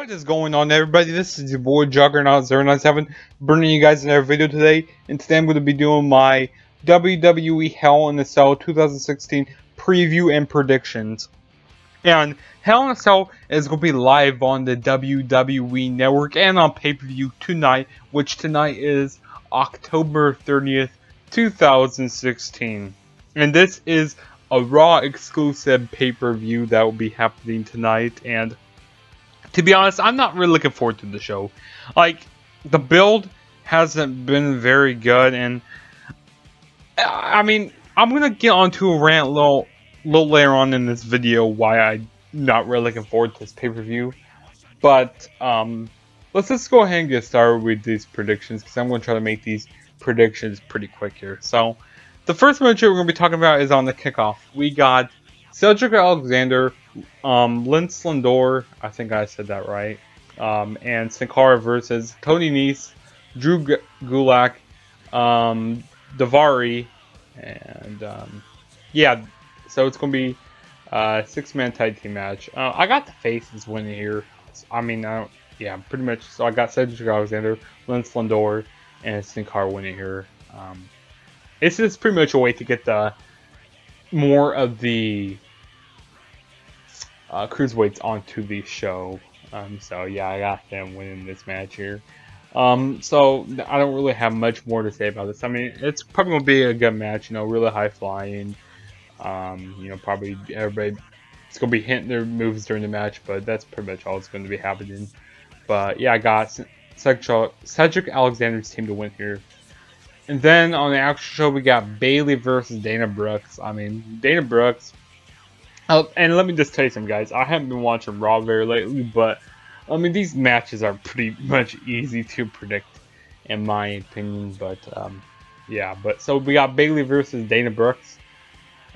What is going on, everybody? This is your boy Juggernaut097 bringing you guys another video today. And today I'm going to be doing my WWE Hell in a Cell 2016 preview and predictions. And Hell in a Cell is going to be live on the WWE Network and on pay-per-view tonight, which tonight is October 30th, 2016. And this is a Raw exclusive pay-per-view that will be happening tonight. And to be honest, I'm not really looking forward to the show. Like, the build hasn't been very good, and I mean, I'm gonna get onto a rant a little later on in this video why I'm not really looking forward to this pay-per-view. But let's just go ahead and get started with these predictions, because I'm gonna try to make these predictions pretty quick here. So, the first match we're gonna be talking about is on the kickoff. We got Cedric Alexander, Lince Lindor, I think I said that right, and Sin Cara versus Tony Nese, Drew Gulak, Daivari, and yeah, so it's going to be a 6-man tag team match. I got the faces winning here. I mean, yeah, pretty much. So I got Cedric Alexander, Lince Lindor, and Sin Cara winning here. It's just pretty much a way to get the more of the Cruiserweights onto the show. So yeah, I got them winning this match here. So I don't really have much more to say about this. I mean, it's probably gonna be a good match. You know, really high flying. You know, probably everybody. It's gonna be hitting their moves during the match, but that's pretty much all that's going to be happening. But yeah, I got Cedric Alexander's team to win here. And then on the actual show, we got Bayley versus Dana Brooks. I mean, Dana Brooks. And let me just tell you something, guys. I haven't been watching Raw very lately, but I mean, these matches are pretty much easy to predict, in my opinion. But yeah. But so we got Bayley versus Dana Brooks.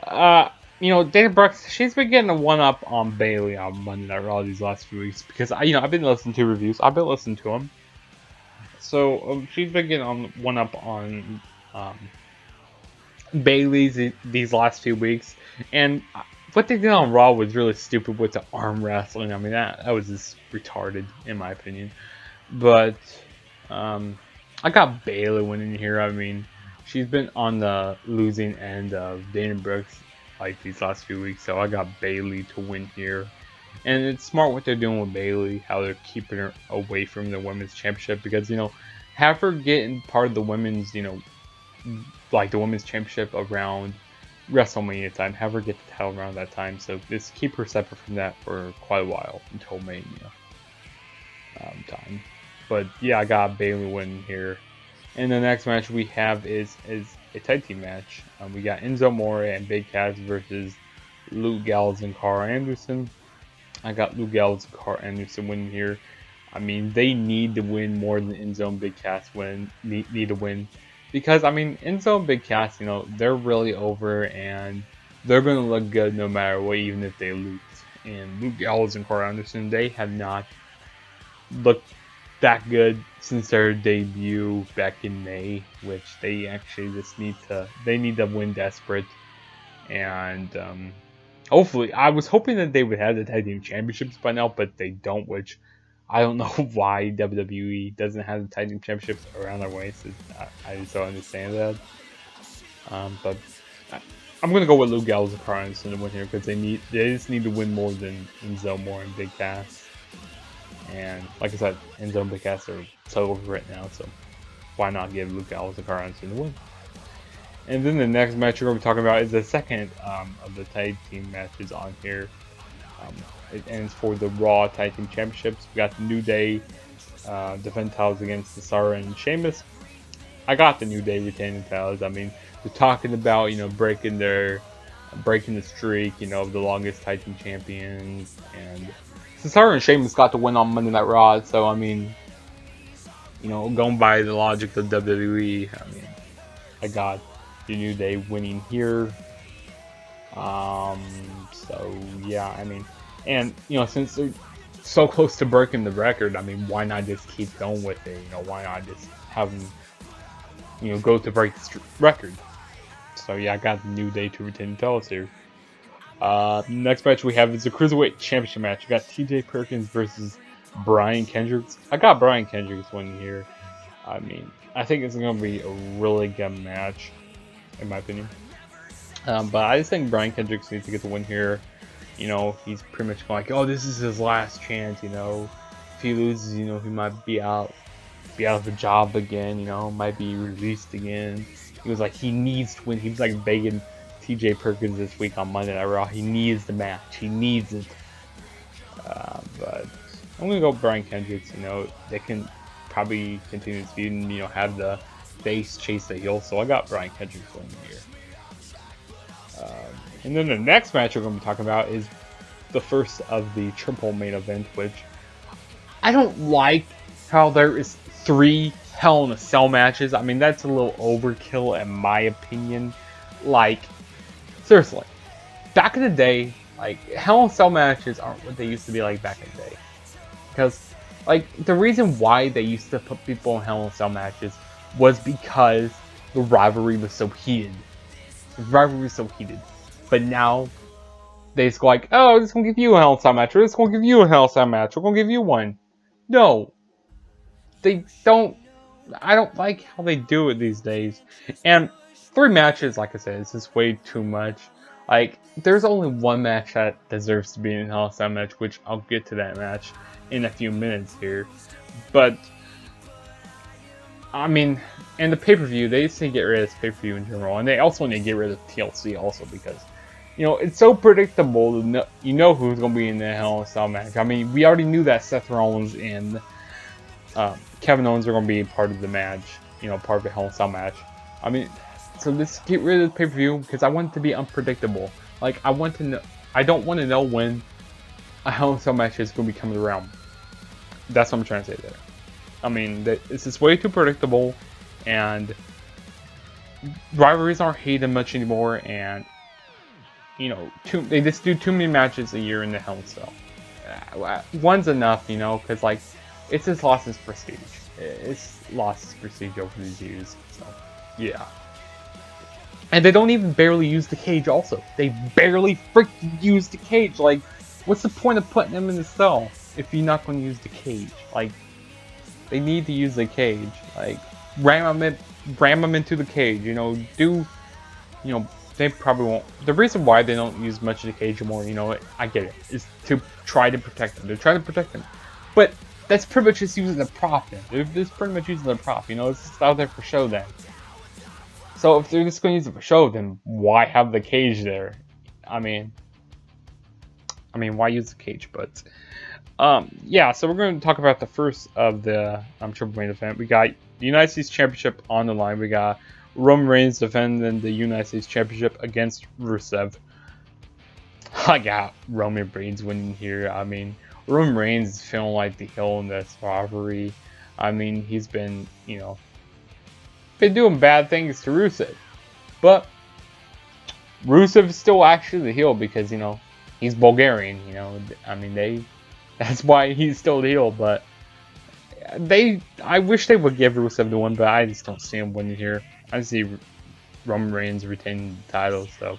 You know, Dana Brooks, she's been getting a one-up on Bayley on Monday Night Raw these last few weeks because I've been listening to reviews. I've been listening to them. So she's been getting on one-up on Bayley's these last few weeks, and what they did on Raw was really stupid with the arm wrestling. I mean, that was just retarded, in my opinion. But I got Bayley winning here. I mean, she's been on the losing end of Dana Brooks like these last few weeks, so I got Bayley to win here. And it's smart what they're doing with Bayley, how they're keeping her away from the women's championship, because have her getting part of the women's, like the women's championship around WrestleMania time, have her get the title around that time, so just keep her separate from that for quite a while until Mania time. But yeah, I got Bayley winning here. And the next match we have is a tag team match. We got Enzo Amore and Big Cass versus Luke Gallows and Carl Anderson. I got Luke Gallows and Carl Anderson winning here. I mean, they need to win more than Enzo and Big Cass need to win. Because, I mean, Enzo and Big Cass, they're really over, and they're going to look good no matter what, even if they lose. And Luke Gallows and Carl Anderson, they have not looked that good since their debut back in May, which they actually just need to win desperate. And hopefully, I was hoping that they would have the tag team championships by now, but they don't, which I don't know why WWE doesn't have the tag team championships around their waist. I just don't understand that. But I'm gonna go with Luke Gallows and Carl Anderson to win here because they just need to win more than Enzo Amore and Big Cass. And like I said, Enzo and Big Cass are so over right now, so why not give Luke Gallows and Carl Anderson the win? And then the next match we're going to be talking about is the second of the tag team matches on here. It ends for the Raw Tag Team Championships. We got the New Day defend titles against Cesaro and Sheamus. I got the New Day retaining titles. I mean, they're talking about breaking the streak, of the longest tag team champions, and Cesaro and Sheamus got to win on Monday Night Raw. So I mean, going by the logic of WWE, I mean, I got the New Day winning here. So yeah, I mean, and since they're so close to breaking the record, I mean, why not just keep going with it? Why not just have them, go to break the record? So yeah, I got the New Day to retain the titles here. Next match we have is the Cruiserweight Championship match. We got TJ Perkins versus Brian Kendricks. I got Brian Kendricks winning here. I mean, I think it's going to be a really good match, in my opinion. But I just think Brian Kendricks needs to get the win here. You know, he's pretty much going like, oh, this is his last chance. You know, if he loses, you know, he might be out of the job again. You know, might be released again. He was like, he needs to win. He was like begging T.J. Perkins this week on Monday Night Raw. He needs the match. He needs it. But I'm gonna go Brian Kendricks. You know, they can probably continue this feud and, you know, have the face chase the heel. So I got Brian Kendricks winning here. And then the next match we're going to be talking about is the first of the triple main event, which I don't like how there is 3 Hell in a Cell matches. I mean, that's a little overkill in my opinion. Like, seriously, back in the day, like, Hell in a Cell matches aren't what they used to be like back in the day. Because, like, the reason why they used to put people in Hell in a Cell matches was because the rivalry was so heated. But now, they just go like, oh, we're just going to give you a Hell in a Cell match. We're just going to give you a Hell in a Cell match. We're going to give you one. No. They don't. I don't like how they do it these days. And 3 matches, like I said, is just way too much. Like, there's only one match that deserves to be in a Hell in a Cell match, which I'll get to that match in a few minutes here. But, I mean, in the pay-per-view, they just need to get rid of this pay-per-view in general. And they also need to get rid of TLC also because, you know, it's so predictable. You know who's going to be in the Hell in a Cell match. I mean, we already knew that Seth Rollins and Kevin Owens are going to be part of the match. You know, part of the Hell in a Cell match. I mean, so let's get rid of the pay-per-view because I want it to be unpredictable. Like, I want to know. I don't want to know when a Hell in a Cell match is going to be coming around. That's what I'm trying to say there. I mean, this is way too predictable, and rivalries aren't hated much anymore, and, you know, they just do too many matches a year in the Hell in a Cell. One's enough, you know, because, like, it's just lost its prestige. It's lost its prestige over these years, so, yeah. And they don't even barely use the cage also. They barely freaking use the cage. Like, what's the point of putting them in the cell if you're not going to use the cage? Like, they need to use the cage. Like, ram them into the cage. You know, they probably won't. The reason why they don't use much of the cage anymore, you know, I get it, is to try to protect them. They're trying to protect them. But that's pretty much just using the prop then. They're just pretty much using the prop. You know, it's just out there for show then. So if they're just going to use it for show, then why have the cage there? I mean, why use the cage? But yeah, so we're going to talk about the first of the triple main event. We got the United States Championship on the line. We got Roman Reigns defending the United States Championship against Rusev. I got Roman Reigns winning here. I mean, Roman Reigns is feeling like the heel in this rivalry. I mean, he's been, you know, doing bad things to Rusev. But Rusev is still actually the heel because, you know, he's Bulgarian, you know. I mean, that's why he's still the heel, but I wish they would give Rusev the one, but I just don't see him winning here. I see Roman Reigns retaining the title, so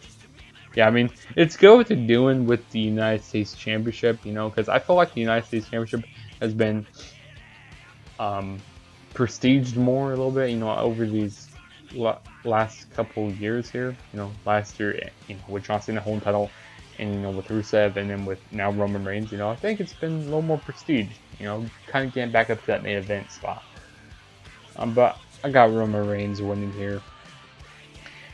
yeah, I mean, it's good what they're doing with the United States Championship, you know, because I feel like the United States Championship has been prestiged more a little bit, you know, over these last couple years here. You know, last year, you know, with John Cena holding the title, and, you know, with Rusev, and then with now Roman Reigns, you know, I think it's been a little more prestige, you know, kind of getting back up to that main event spot. But I got Roman Reigns winning here.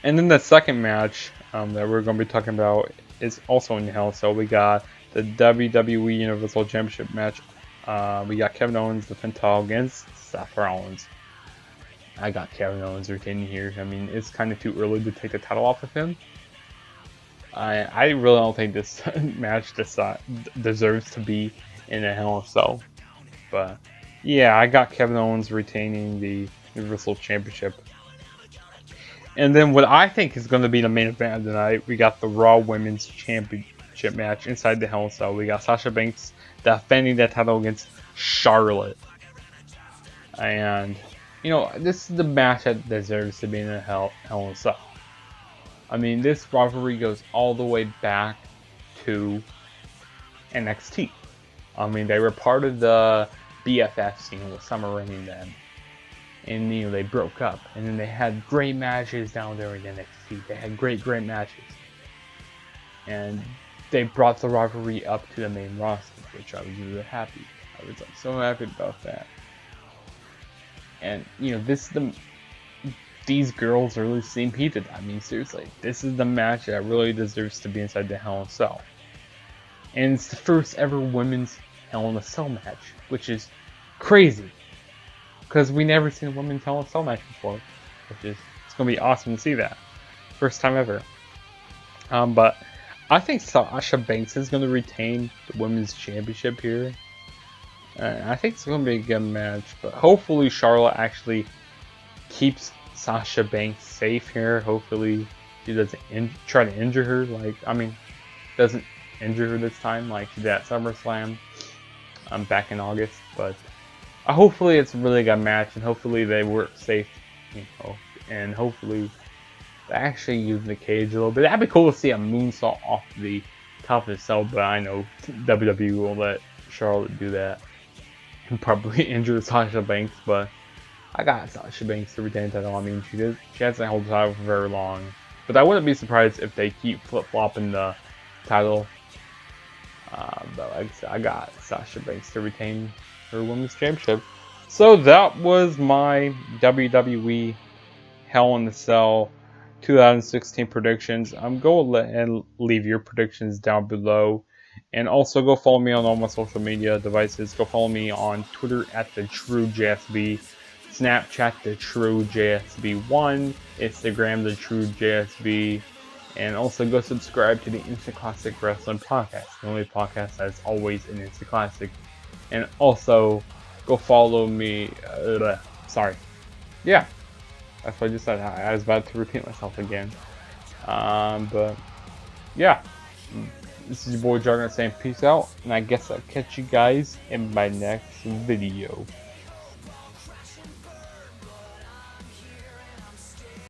And then the second match that we're going to be talking about is also in Hell. So we got the WWE Universal Championship match. We got Kevin Owens defend title against Seth Rollins. I got Kevin Owens retaining here. I mean, it's kind of too early to take the title off of him. I really don't think this match deserves to be in a Hell in a Cell. But yeah, I got Kevin Owens retaining the Universal Championship. And then what I think is going to be the main event tonight, we got the Raw Women's Championship match inside the Hell in a Cell. We got Sasha Banks defending that title against Charlotte. And, you know, this is the match that deserves to be in a Hell in a Cell. I mean, this rivalry goes all the way back to NXT. I mean, they were part of the BFFs, with Summer Rae and them. And, they broke up. And then they had great matches down there in NXT. They had great matches. And they brought the rivalry up to the main roster, which I was really happy. I was so happy about that. And, these girls really seem heated. I mean, seriously, this is the match that really deserves to be inside the Hell in a Cell. And it's the first ever women's Hell in a Cell match, which is crazy. Because we never seen a women's Hell in a Cell match before. It's going to be awesome to see that. First time ever. But I think Sasha Banks is going to retain the women's championship here. I think it's going to be a good match. But hopefully Charlotte actually keeps Sasha Banks safe here. Hopefully she doesn't try to injure her. Doesn't injure her this time like she did at SummerSlam back in August. But hopefully it's a really good match, and hopefully they work safe, and hopefully they actually use the cage a little bit. That'd be cool to see a moonsault off the top of the cell, but I know WWE will let Charlotte do that and probably injure Sasha Banks, but I got Sasha Banks to retain the title. I mean, she hasn't held the title for very long, but I wouldn't be surprised if they keep flip-flopping the title. But like I said, I got Sasha Banks to retain her women's championship. So that was my WWE Hell in a Cell 2016 predictions. Go and leave your predictions down below. And also go follow me on all my social media devices. Go follow me on Twitter at TheTrueJSB, Snapchat TheTrueJSB1, Instagram TheTrueJSB, and also go subscribe to the Instant Classic Wrestling Podcast, the only podcast that is always an Instant Classic. And also go follow me. Yeah, that's what I just said. I was about to repeat myself again. But yeah, this is your boy Juggernaut saying peace out, and I guess I'll catch you guys in my next video.